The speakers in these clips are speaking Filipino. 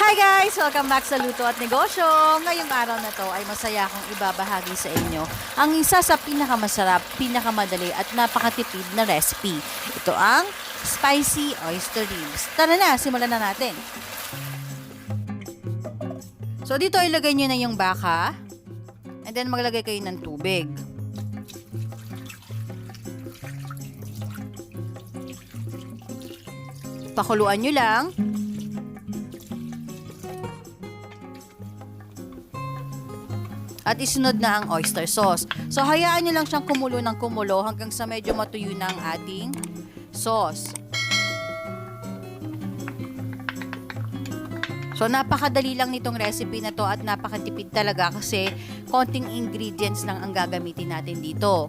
Hi guys! Welcome back sa Luto at Negosyo. Ngayong araw na to ay masaya akong ibabahagi sa inyo ang isa sa pinakamasarap, pinakamadali at napakatipid na recipe. Ito ang spicy oyster ribs. Tara na, simulan na natin. So dito ilagay nyo na yung baka and then maglagay kayo ng tubig. Pakuluan nyo lang. At isunod na ang oyster sauce. So, hayaan nyo lang siyang kumulo ng kumulo hanggang sa medyo matuyo na ang ating sauce. So, napakadali lang nitong recipe na to at napakatipid talaga kasi konting ingredients lang ang gagamitin natin dito.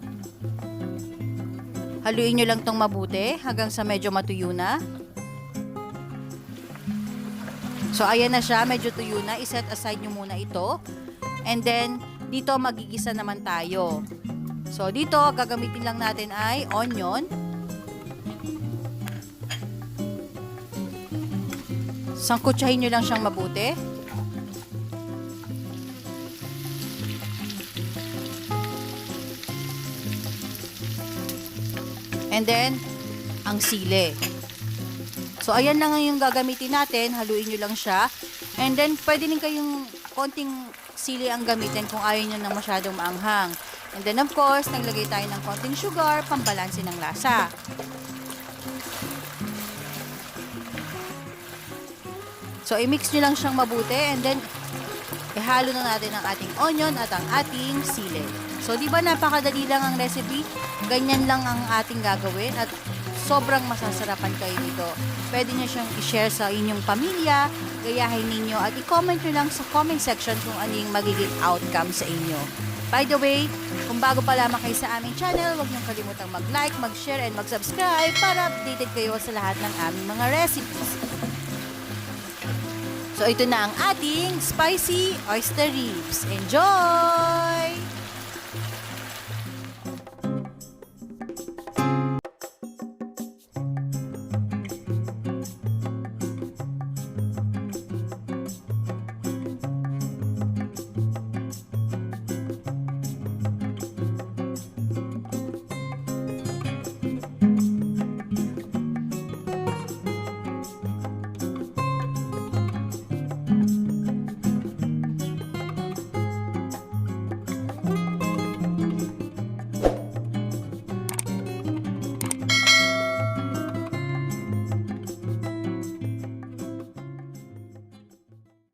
Haluin nyo lang tong mabuti hanggang sa medyo matuyo na. So, ayan na siya. Medyo tuyo na. I-set aside nyo muna ito. And then, dito magigisa naman tayo. So, dito, gagamitin lang natin ay onion. Sangkutsahin nyo lang siyang mabuti. And then, ang sili. So, ayan lang yung gagamitin natin. Haluin nyo lang siya. And then, pwede din kayong konting sili ang gamitin kung ayaw nyo ng masyadong maanghang. And then, of course, naglagay tayo ng konting sugar, pambalanse ng lasa. So, i-mix nyo lang siyang mabuti. And then, ihalo na natin ang ating onion at ang ating sili. So, di ba napakadali lang ang recipe? Ganyan lang ang ating gagawin at sobrang masasarapan kayo nito. Pwede nyo siyang i-share sa inyong pamilya, gayahin ninyo at i-comment nyo lang sa comment section kung ano yung magiging outcome sa inyo. By the way, kung bago pa lamang kayo sa aming channel, huwag niyong kalimutang mag-like, mag-share, and mag-subscribe para updated kayo sa lahat ng aming mga recipes. So, ito na ang ating spicy oyster ribs. Enjoy!